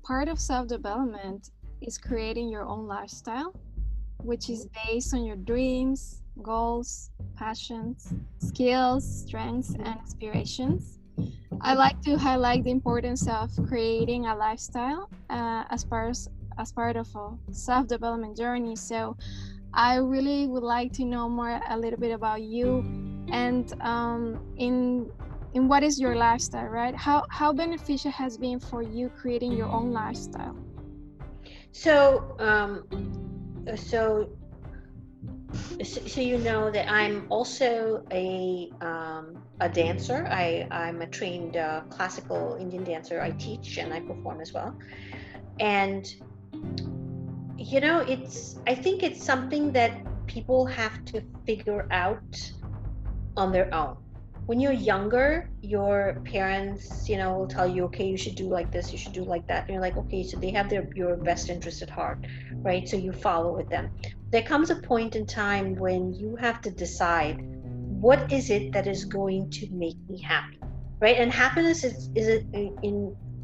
part of self-development is creating your own lifestyle, which is based on your dreams, goals, passions, skills, strengths, and aspirations. I like to highlight the importance of creating a lifestyle as part of a self-development journey. So I really would like to know more a little bit about you, and in what is your lifestyle, right? How beneficial has been for you creating your own lifestyle? So, so, so you know that I'm also a dancer. I'm a trained classical Indian dancer. I teach and I perform as well. And I think it's something that people have to figure out on their own. When you're younger, your parents, will tell you, okay, you should do like this, you should do like that. And you're like, okay, so they have your best interest at heart, right? So you follow with them. There comes a point in time when you have to decide what is it that is going to make me happy, right? And happiness is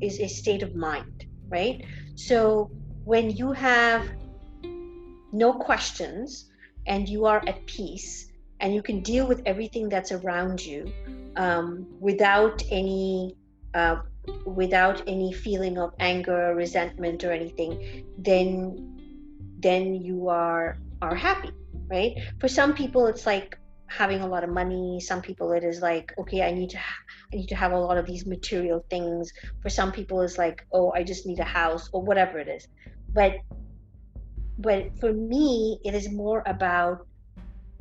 a state of mind, right? So when you have no questions and you are at peace and you can deal with everything that's around you, without any uh, without any feeling of anger or resentment or anything, then you are happy, right? For some people it's like having a lot of money. Some people it is like, okay, I need to have a lot of these material things. For some people it's like, oh, I just need a house or whatever it is. But for me it is more about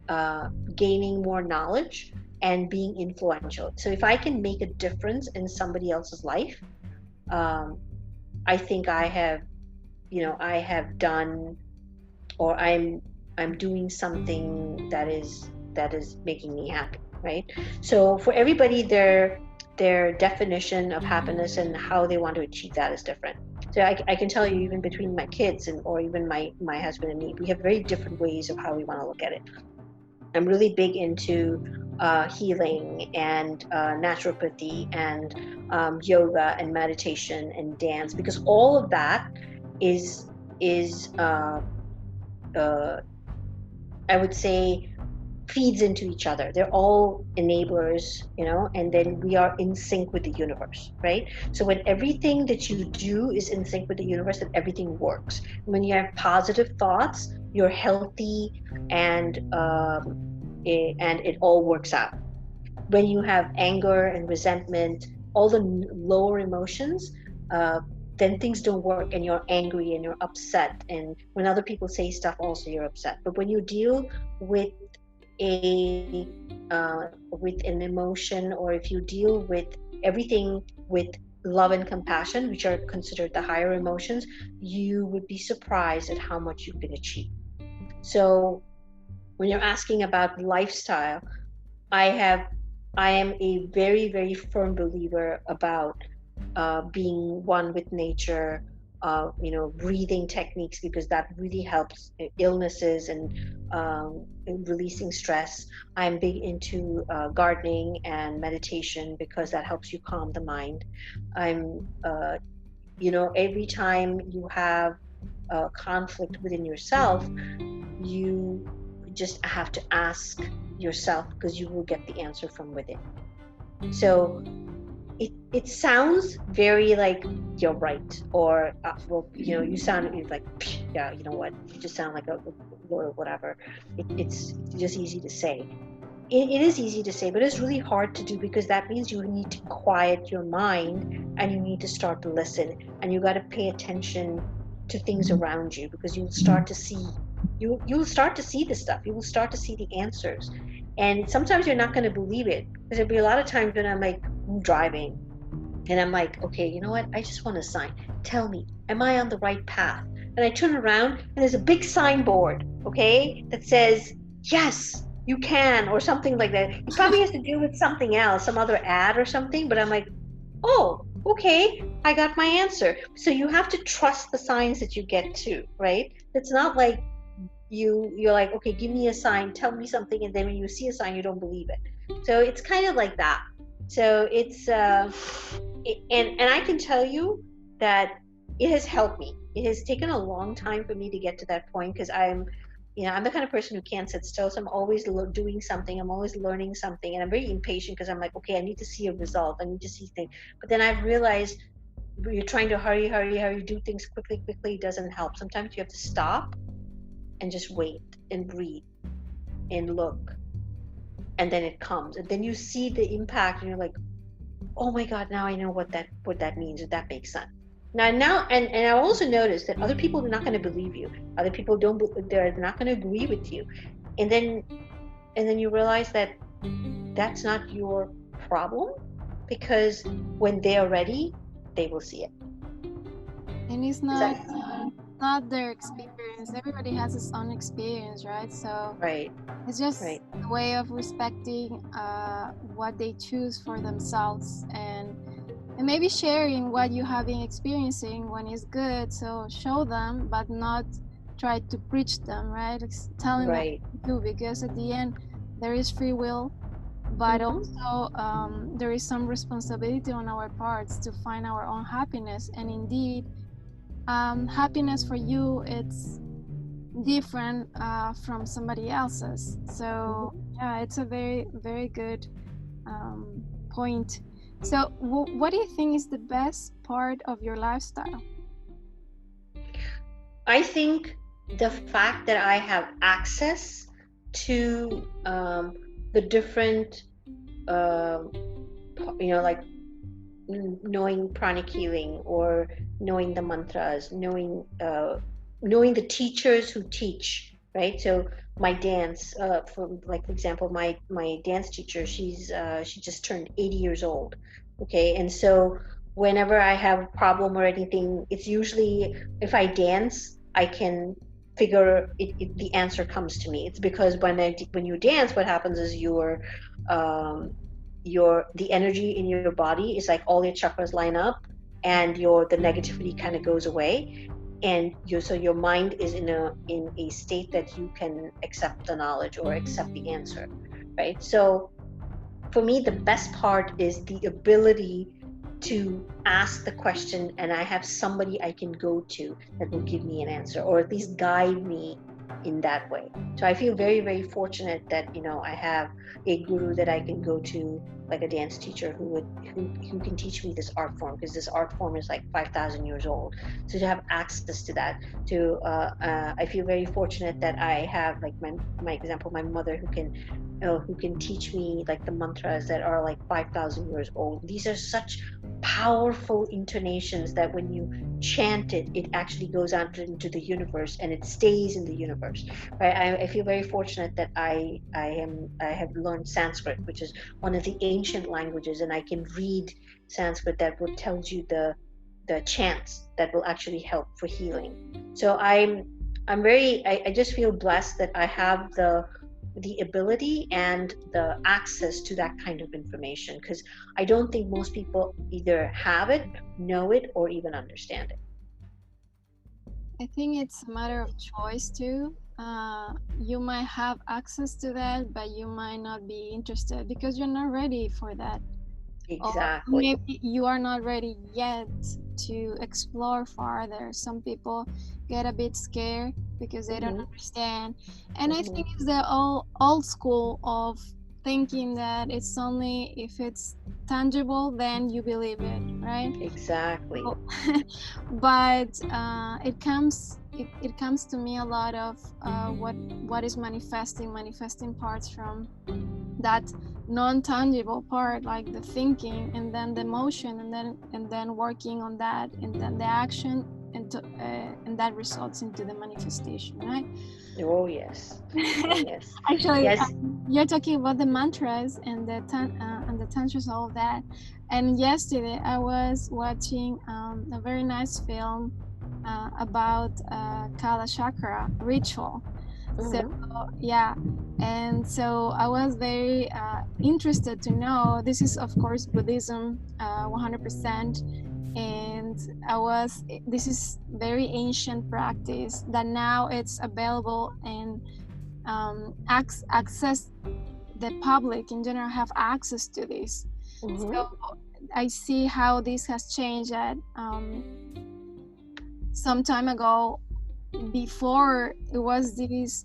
uh, gaining more knowledge and being influential. So if I can make a difference in somebody else's life, um, I think I have done, or I'm doing something that is making me happy, right? So for everybody, their definition of happiness and how they want to achieve that is different. So I can tell you, even between my kids and or even my husband and me, we have very different ways of how we want to look at it. I'm really big into healing and naturopathy and yoga and meditation and dance, because all of that is uh, I would say feeds into each other. They're all enablers, and then we are in sync with the universe, right? So when everything that you do is in sync with the universe, then everything works. When you have positive thoughts, you're healthy, and and it all works out. When you have anger and resentment, all the lower emotions, uh, then things don't work, and you're angry and you're upset. And when other people say stuff, also you're upset. But when you deal with a with an emotion, or if you deal with everything with love and compassion, which are considered the higher emotions, you would be surprised at how much you can achieve. So when you're asking about lifestyle, I have I am a very, very firm believer about being one with nature, breathing techniques, because that really helps illnesses and releasing stress. I'm big into gardening and meditation because that helps you calm the mind. I'm, every time you have conflict within yourself, you just have to ask yourself, because you will get the answer from within. So it sounds very like you're right, or well, you sound like, yeah, you know what, you just sound like a or whatever. It's just easy to say. It is easy to say, but it's really hard to do, because that means you need to quiet your mind and you need to start to listen, and you got to pay attention to things around you, because you'll start to see the stuff. You will start to see the answers. And sometimes you're not going to believe it, because there'll be a lot of times when I'm driving and I'm like, okay, you know what? I just want a sign. Tell me, am I on the right path? And I turn around and there's a big signboard, okay, that says, yes, you can, or something like that. It probably has to do with something else, some other ad or something, but I'm like, oh, okay, I got my answer. So you have to trust the signs that you get too, right? It's not like you're like, okay, give me a sign, tell me something, and then when you see a sign you don't believe it. So it's kind of like that. So it's and I can tell you that it has helped me. It has taken a long time for me to get to that point because I'm the kind of person who can't sit still. So I'm always doing something. I'm always learning something, and I'm very impatient because I'm like, okay, I need to see a result. I need to see things. But then I've realized you're trying to hurry, do things quickly, quickly doesn't help. Sometimes you have to stop and just wait and breathe and look, and then it comes, and then you see the impact, and you're like, oh my God, now I know what that means, if that makes sense. And I also noticed that other people are not going to believe you. Other people don't. They're not going to agree with you, and then you realize that that's not your problem, because when they are ready, they will see it. And it's Is not that not their experience. Everybody has his own experience, right? So right? it's just Right. a way of respecting what they choose for themselves, and maybe sharing what you have been experiencing when it's good. So show them, but not try to preach them, right? Telling them Right. what to do, because at the end there is free will, but Mm-hmm. also there is some responsibility on our parts to find our own happiness. And indeed, happiness for you, it's different from somebody else's. So Mm-hmm. yeah, it's a very, very good point. So what do you think is the best part of your lifestyle? I think the fact that I have access to the different, um, like knowing pranic healing, or knowing the mantras, knowing the teachers who teach, right? So my dance, for example, my dance teacher, she just turned 80 years old. Okay, and so whenever I have a problem or anything, it's usually, if I dance, I can figure the answer comes to me. It's because when you dance, what happens is um, the energy in your body is like all your chakras line up, and the negativity kind of goes away, and your mind is in a state that you can accept the knowledge or accept the answer, right? So for me, the best part is the ability to ask the question, and I have somebody I can go to that will give me an answer, or at least guide me in that way. So I feel very, very fortunate that I have a guru that I can go to, like a dance teacher who can teach me this art form, because this art form is like 5,000 years old. So to have access to that, I feel very fortunate that I have, like, my example, my mother, who can teach me like the mantras that are like 5,000 years old. These are such powerful intonations that when you chant it, it actually goes out into the universe, and it stays in the universe. Right? I feel very fortunate that I have learned Sanskrit, which is one of the ancient languages, and I can read Sanskrit that will tells you the chants that will actually help for healing. So I just feel blessed that I have the ability and the access to that kind of information, because I don't think most people either have it, know it, or even understand it. I think it's a matter of choice too. You might have access to that, but you might not be interested because you're not ready for that. Or Exactly. maybe you are not ready yet to explore farther. Some people get a bit scared because they don't Hmm. understand. And I think Hmm. it's the old school of thinking that it's only if it's tangible then you believe it, right? Exactly. So, but it comes to me a lot of what is manifesting parts from that non-tangible part, like the thinking, and then the emotion, and then working on that, and then the action, and that results into the manifestation, right? Oh yes. Oh yes. Actually, Yes. you're talking about the mantras and the tantras, all of that. And yesterday I was watching a very nice film about Kala Chakra ritual. So Hmm. yeah, and so I was very interested to know. This is of course Buddhism, 100%, and this is very ancient practice that now it's available, and access, the public in general have access to this. So Hmm. I see how this has changed, that some time ago, before it was this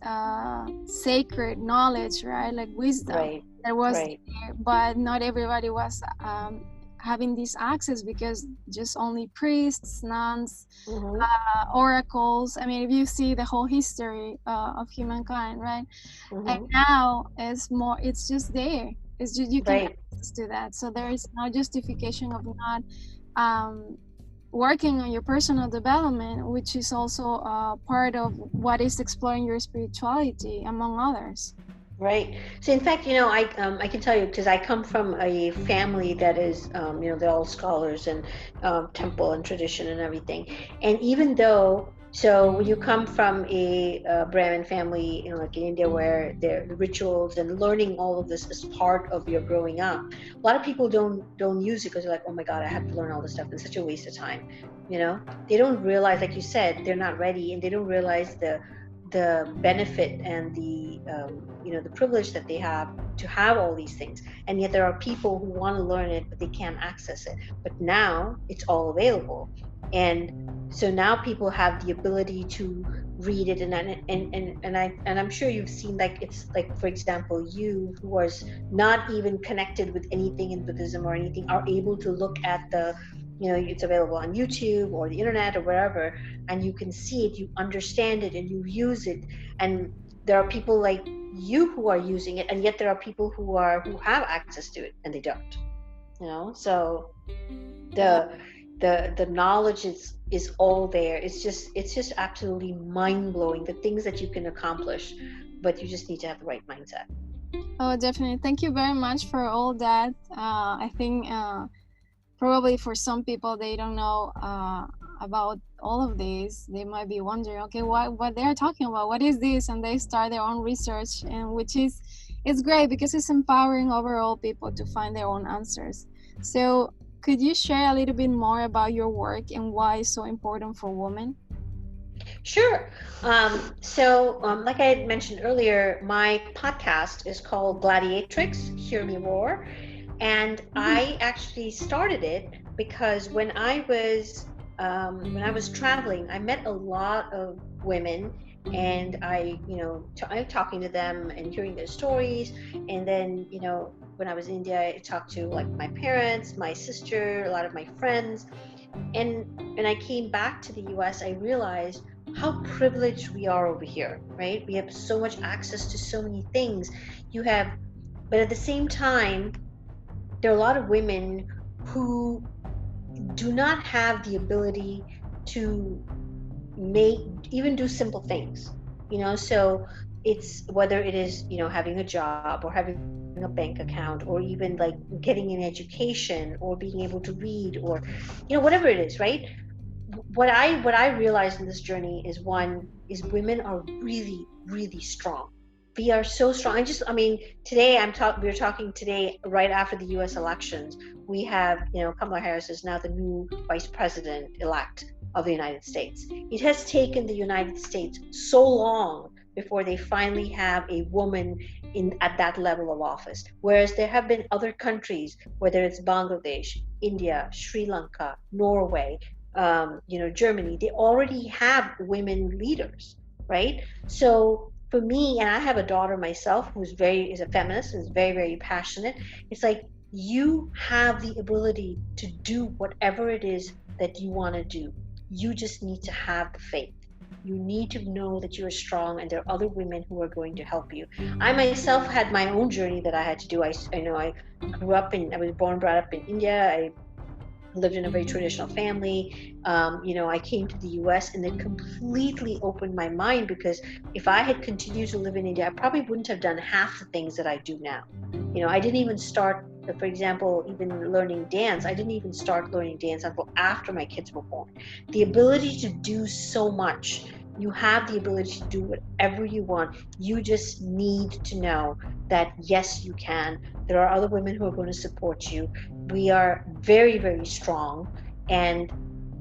sacred knowledge, right? Like wisdom Right, that was right. there, but not everybody was having this access, because just only priests, nuns, Mm-hmm, oracles. I mean, if you see the whole history of humankind, right? And mm-hmm. now it's more, it's just there. It's just you can Right. access to that. So there is no justification of not um, working on your personal development, which is also part of what is exploring your spirituality, among others. Right. So in fact, I can tell you because I come from a family that is, they're all scholars and temple and tradition and everything. And even though, so when you come from a Brahmin family, like in India, where the rituals and learning all of this is part of your growing up, a lot of people don't use it because they're like, oh my God, I have to learn all this stuff. It's such a waste of time. You know, they don't realize, like you said, they're not ready, and they don't realize the benefit and the privilege that they have to have all these things. And yet there are people who want to learn it but they can't access it, but now it's all available. And so now people have the ability to read it, and I'm sure you've seen, like, it's like, for example, you who was not even connected with anything in Buddhism or anything are able to look at it's available on YouTube or the internet or wherever, and you can see it, you understand it, and you use it. And there are people like you who are using it, and yet there are people who have access to it and they don't. So Yeah. the the knowledge is all there. It's just absolutely mind blowing, the things that you can accomplish, but you just need to have the right mindset. Oh, definitely. Thank you very much for all that. I think probably for some people, they don't know about all of these. They might be wondering, okay, what they're talking about, what is this? And they start their own research, and which is, it's great because it's empowering overall people to find their own answers. So could you share a little bit more about your work and why it's so important for women? Sure. So, like I had mentioned earlier, my podcast is called Gladiatrix, Hear Me Roar. And Mhm. I actually started it because when I was traveling, I met a lot of women, and I'm talking to them and hearing their stories. And then, when I was in India, I talked to, like, my parents, my sister, a lot of my friends. And when I came back to the US, I realized how privileged we are over here, right? We have so much access to so many things. You have, but at the same time, there are a lot of women who do not have the ability to make even do simple things. So it's whether it is, having a job or having a bank account, or even like getting an education or being able to read, or whatever it is, right? What I realized in this journey is, one is, women are really, really strong. We are so strong. I mean, today we're talking today right after the US elections. We have, Kamala Harris is now the new vice president elect of the United States. It has taken the United States so long before they finally have a woman in at that level of office, whereas there have been other countries, whether it's Bangladesh, India, Sri Lanka, Norway, Germany, they already have women leaders, right? So for me, and I have a daughter myself is a feminist, is very, very passionate. It's like, you have the ability to do whatever it is that you want to do. You just need to have the faith. You need to know that you are strong, and there are other women who are going to help you. I myself had my own journey that I had to do. I was born and brought up in India. I lived in a very traditional family. I came to the US, and it completely opened my mind, because if I had continued to live in India, I probably wouldn't have done half the things that I do now. I didn't even start, for example, even learning dance. I didn't even start learning dance until after my kids were born. The ability to do so much. You have the ability to do whatever you want. You just need to know that, yes, you can. There are other women who are going to support you. We are very, very strong, and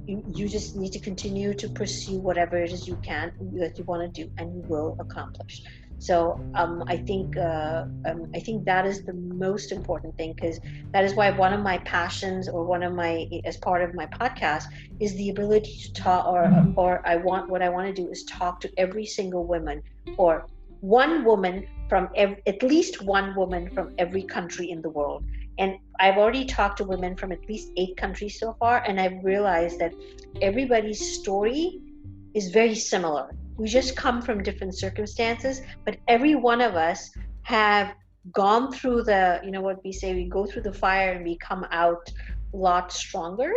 you just need to continue to pursue whatever it is that you want to do, and you will accomplish. So I think that is the most important thing, because that is why one of my passions, or one of my, as part of my podcast, is the ability to talk, or what I want to do is talk to every single woman, or one woman from at least one woman from every country in the world. And I've already talked to women from at least 8 countries so far, and I've realized that everybody's story is very similar. We just come from different circumstances, but every one of us have gone through the, what we say, we go through the fire and we come out a lot stronger.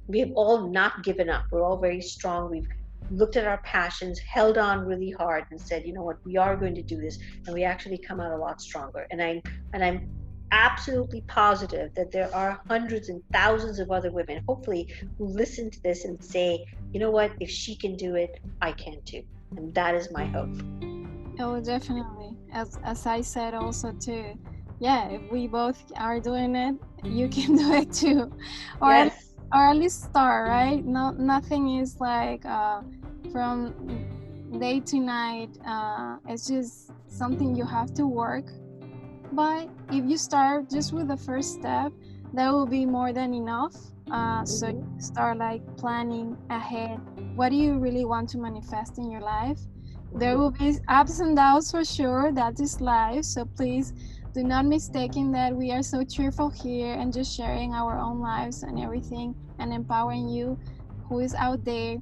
We have all not given up. We're all very strong. We've looked at our passions, held on really hard, and said, you know what, we are going to do this, and we actually come out a lot stronger. And I'm absolutely positive that there are hundreds and thousands of other women, hopefully, who listen to this and say, you know what, if she can do it, I can too. And that is my hope. Oh, definitely. As I said also too, yeah, if we both are doing it, you can do it too. Or Yes. at least start, right? Nothing is like from day to night. It's just something you have to work. But if you start just with the first step, that will be more than enough. So you start like planning ahead. What do you really want to manifest in your life? There will be ups and downs for sure. That is life. So please do not mistake that we are so cheerful here and just sharing our own lives and everything and empowering you who is out there.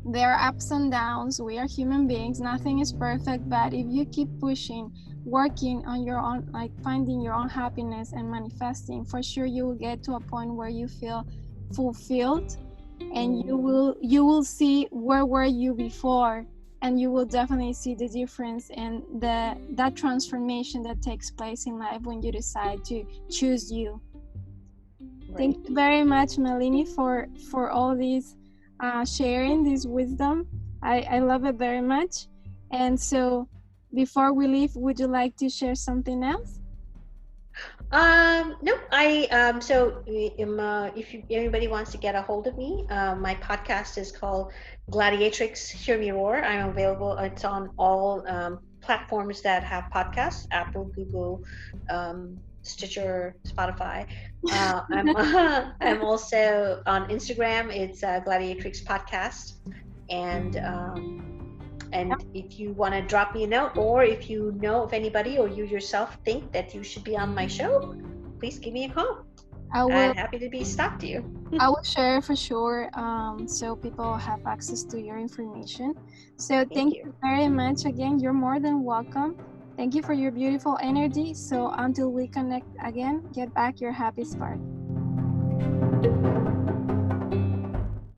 There are ups and downs. We are human beings. Nothing is perfect. But if you keep pushing, working on your own, like finding your own happiness and manifesting, for sure you will get to a point where you feel fulfilled, and you will see where were you before, and you will definitely see the difference and that transformation that takes place in life when you decide to choose you. Right. Thank you very much, Malini, for all these sharing this wisdom. I love it very much. And so before we leave, would you like to share something else? No, if anybody wants to get a hold of me, my podcast is called Gladiatrix Hear Me Roar. I'm available. It's on all platforms that have podcasts: Apple, Google, Stitcher, Spotify. I'm also on Instagram. It's Gladiatrix Podcast, and if you want to drop me a note, or if you know of anybody, or you yourself think that you should be on my show, please give me a call. I'm happy to be talk to you. I will share for sure, so people have access to your information. So thank you very much again. You're more than welcome. Thank you for your beautiful energy. So until we connect again, get back your happy spark.